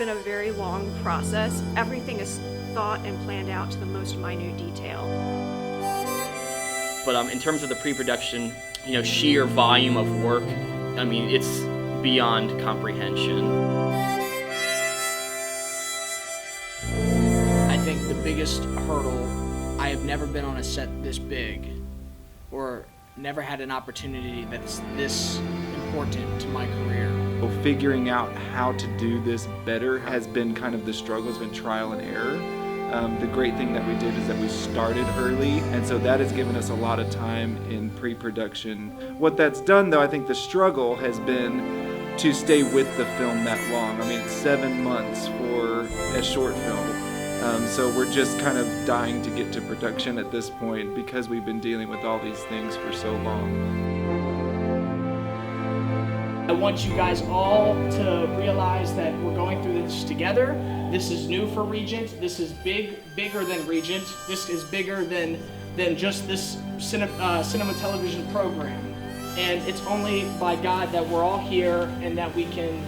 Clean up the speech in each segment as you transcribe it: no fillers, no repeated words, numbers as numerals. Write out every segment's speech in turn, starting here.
been a very long process. Everything is thought and planned out to the most minute detail. But in terms of the pre-production, sheer volume of work, it's beyond comprehension. I think the biggest hurdle, I have never been on a set this big or never had an opportunity that's this important to my career. Figuring out how to do this better has been kind of the struggle, has been trial and error. The great thing that we did is that we started early, and so that has given us a lot of time in pre-production. What that's done, though, I think the struggle has been to stay with the film that long. It's 7 months for a short film. So we're just kind of dying to get to production at this point because we've been dealing with all these things for so long. I want you guys all to realize that we're going through this together. This is new for Regent. This is bigger than Regent. This is bigger than just this cinema television program. And it's only by God that we're all here and that we can,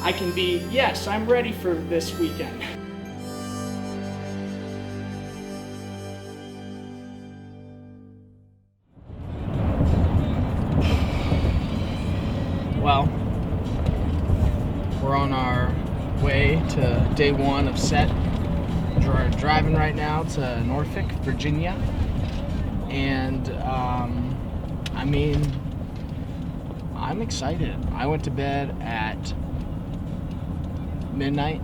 I can be, yes, I'm ready for this weekend. Well, we're on our way to day one of set. We're driving right now to Norfolk, Virginia. And, I'm excited. I went to bed at midnight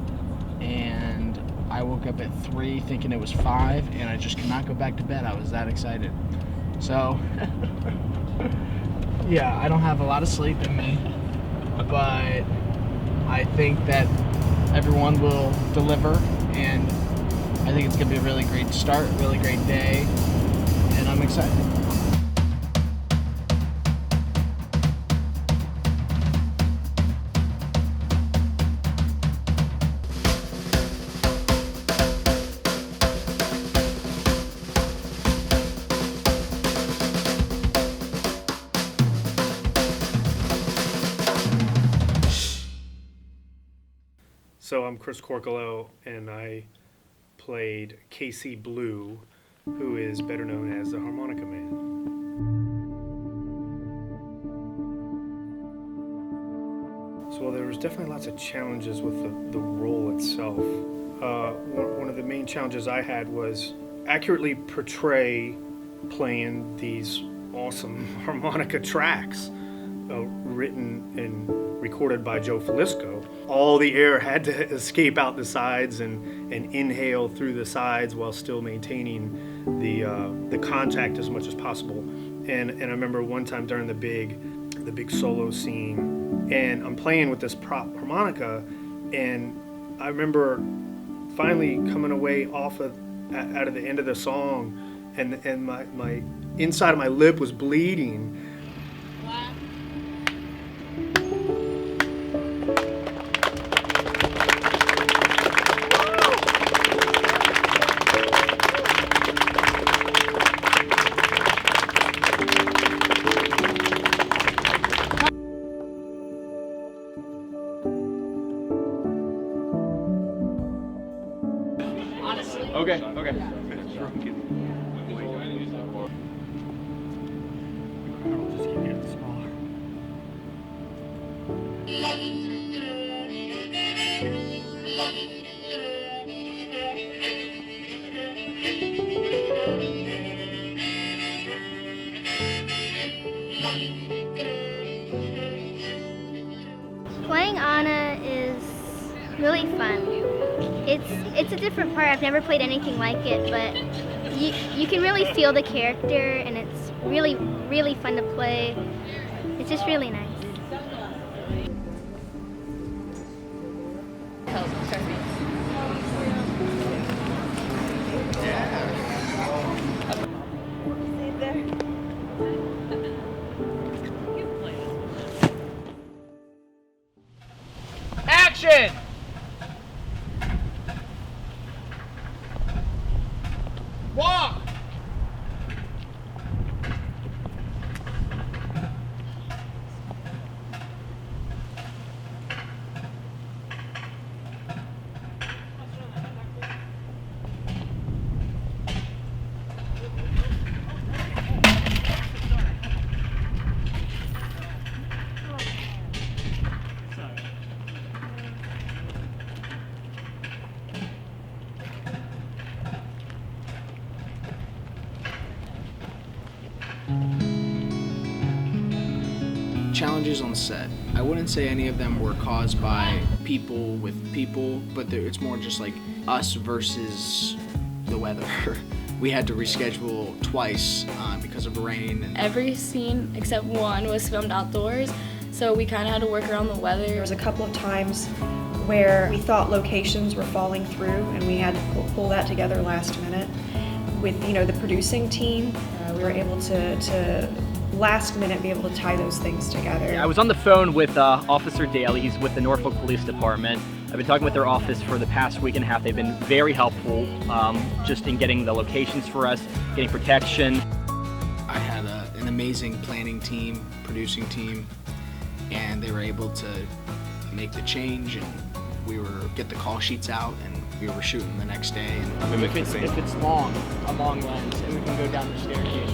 and I woke up at 3 thinking it was 5 and I just could not go back to bed. I was that excited. So, yeah, I don't have a lot of sleep in me, but I think that everyone will deliver, and I think it's going to be a really great start, really great day, and I'm excited. So I'm Chris Korkalo, and I played Casey Blue, who is better known as the Harmonica Man. So there was definitely lots of challenges with the role itself. One of the main challenges I had was accurately portray playing these awesome harmonica tracks written and recorded by Joe Filisko. All the air had to escape out the sides and inhale through the sides while still maintaining the contact as much as possible. And I remember one time during the big solo scene, and I'm playing with this prop harmonica, and I remember finally coming away out of the end of the song, and my inside of my lip was bleeding. Okay. Playing Anna is really fun. It's a different part. I've never played anything like it, but you can really feel the character, and it's really, really fun to play. It's just really nice. Action! Walk! Challenges on set. I wouldn't say any of them were caused by people with people, but it's more just like us versus the weather. We had to reschedule twice because of rain. Every scene except one was filmed outdoors, so we kind of had to work around the weather. There was a couple of times where we thought locations were falling through, and we had to pull that together last minute. With the producing team, we were able to last minute be able to tie those things together. I was on the phone with Officer Dailies with the Norfolk Police Department. I've been talking with their office for the past week and a half. They've been very helpful just in getting the locations for us, getting protection. I had an amazing planning team, producing team, and they were able to make the change, and we were get the call sheets out, and we were shooting the next day. And If it's long, a long lens, and we can go down the staircase.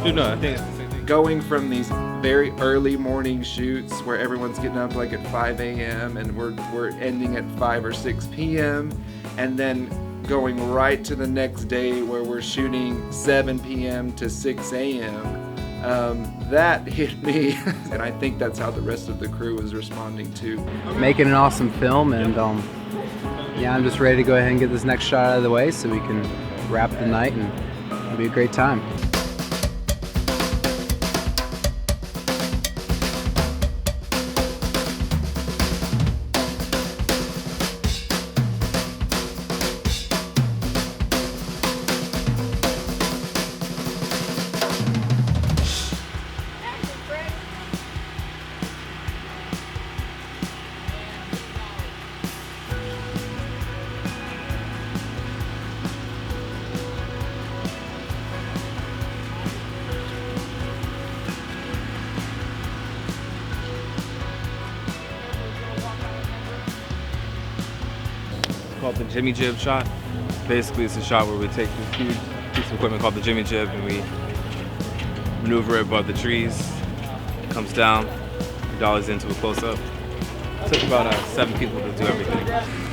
No, I think it's the same thing. Going from these very early morning shoots where everyone's getting up like at 5 a.m. and we're ending at 5 or 6 p.m. and then going right to the next day where we're shooting 7 p.m. to 6 a.m. That hit me, and I think that's how the rest of the crew was responding too. Making an awesome film, and yeah, I'm just ready to go ahead and get this next shot out of the way so we can wrap the night, and it'll be a great time. Called the Jimmy Jib shot. Basically, it's a shot where we take this huge piece of equipment called the Jimmy Jib and we maneuver it above the trees. It comes down, dollies into a close-up. It took about 7 people to do everything.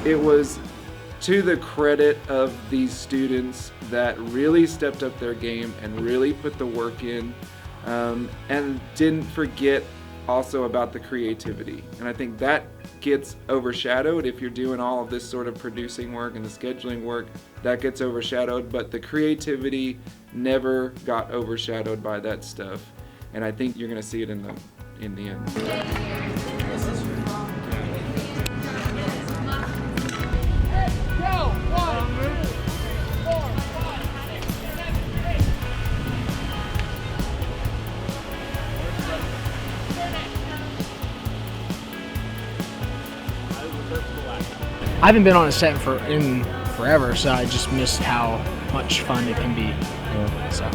It was to the credit of these students that really stepped up their game and really put the work in, and didn't forget also about the creativity. And I think that gets overshadowed if you're doing all of this sort of producing work and the scheduling work. That gets overshadowed, but the creativity never got overshadowed by that stuff. And I think you're gonna see it in the end. I haven't been on a set in forever, so I just missed how much fun it can be. So.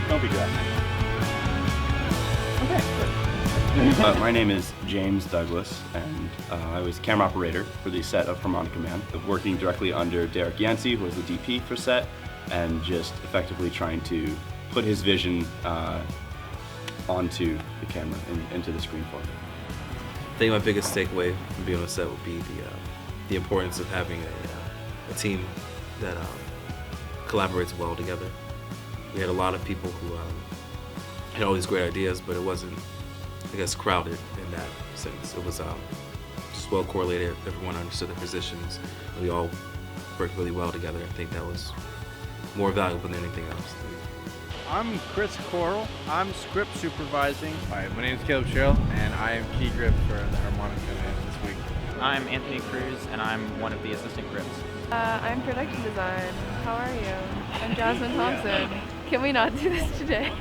Don't be good. My name is James Douglas, and I was camera operator for the set of Harmonica Man, working directly under Derek Yancey, who was the DP for set, and just effectively trying to put his vision onto the camera and into the screen for him. I think my biggest takeaway from being on set would be the importance of having a team that collaborates well together. We had a lot of people who had all these great ideas, but it wasn't, I guess, crowded in that sense. It was just well correlated. Everyone understood their positions, and we all worked really well together. I think that was more valuable than anything else. I'm Chris Coral. I'm script supervising. Hi, my name is Caleb Sherrill, and I am key grip for the Harmonica Man this week. I'm Anthony Cruz, and I'm one of the assistant grips. I'm production design. How are you? I'm Jasmine Thompson. Can we not do this today?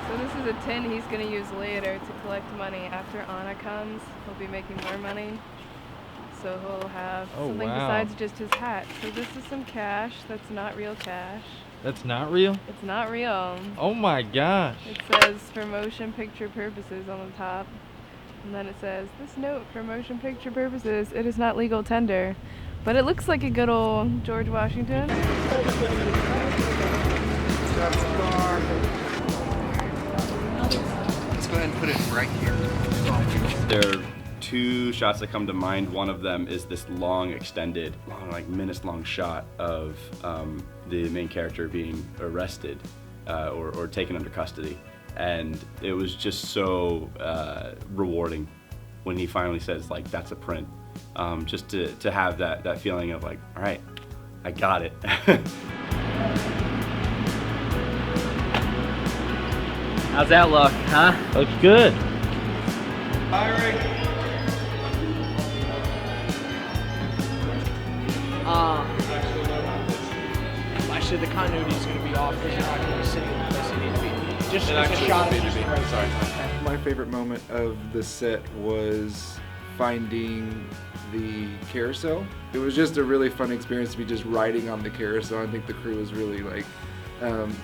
So this is a tin he's going to use later to collect money. After Anna comes, he'll be making more money. so he'll have Oh, something wow. besides just his hat. So this is some cash that's not real cash. That's not real? It's not real. Oh my gosh. It says for motion picture purposes on the top. And then it says, this note for motion picture purposes, it is not legal tender. But it looks like a good old George Washington. Let's go ahead and put it right here. There are two shots that come to mind. One of them is this long, extended, like minutes-long shot of the main character being arrested or taken under custody. And it was just so rewarding when he finally says, like, that's a print. Just to have that feeling of like, all right, I got it. How's that look, huh? Looks good. Actually, the continuity is going to be off because you're not going to be sitting in the place you need to be. Just It as a actually shot is of B2B. just Sorry. My favorite moment of the set was finding the carousel. It was just a really fun experience to be just riding on the carousel. I think the crew was really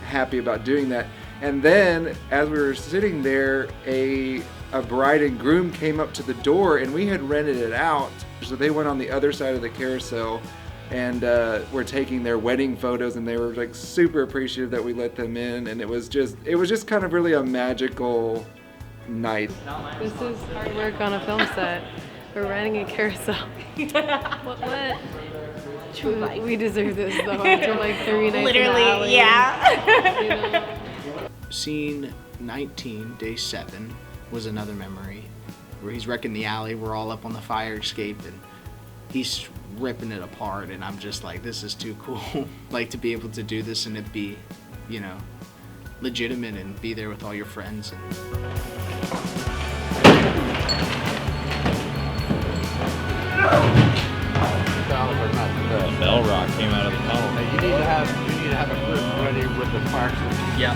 happy about doing that. And then as we were sitting there, a bride and groom came up to the door, and we had rented it out. So they went on the other side of the carousel and were taking their wedding photos, and they were like super appreciative that we let them in, and it was just kind of really a magical night. This is hard work on a film set. We're renting a carousel. What? We deserve this though after like 3 nights in the alley. You know? Scene 19, day 7, was another memory where he's wrecking the alley. We're all up on the fire escape and he's ripping it apart, and I'm just like, this is too cool. Like, to be able to do this and it be, you know, legitimate and be there with all your friends. Bell rock came out of the tunnel. You need to have a group ready with the fire extinguisher. Yeah.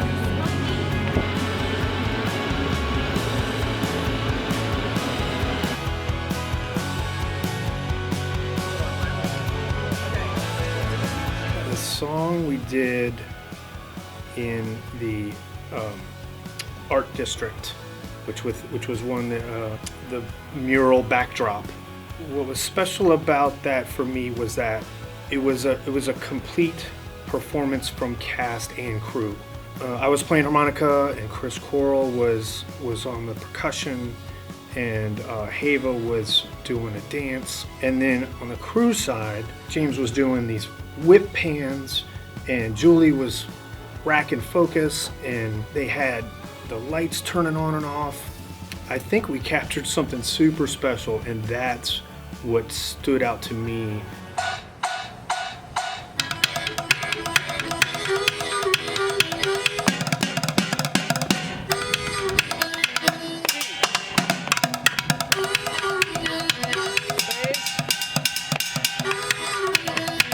The song we did in the art district, which was one the mural backdrop. What was special about that for me was that it was a complete performance from cast and crew. I was playing harmonica, and Chris Coral was on the percussion, and Hava was doing a dance. And then on the crew side, James was doing these whip pans, and Julie was racking focus, and they had the lights turning on and off. I think we captured something super special, and that's what stood out to me.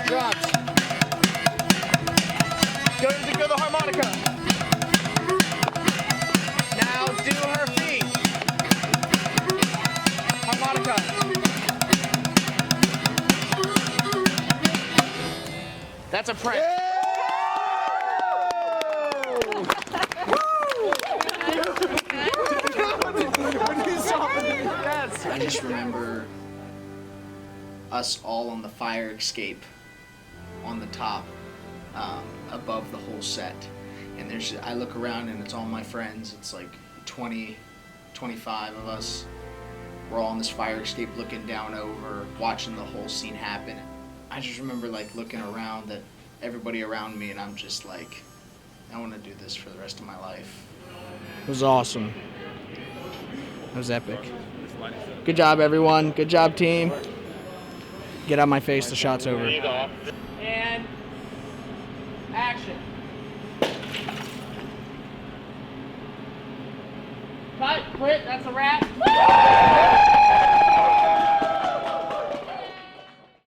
Drops. Go to the harmonica. Now do her feet. Harmonica. That's a print. I just remember us all on the fire escape on the top, above the whole set. And I look around and it's all my friends. It's like 20, 25 of us. We're all on this fire escape looking down over, watching the whole scene happen. I just remember like looking around at everybody around me, and I'm just like, I want to do this for the rest of my life. It was awesome. It was epic. Good job, everyone. Good job, team. Get out of my face. The shot's over. And action. Cut. Quit. That's a wrap.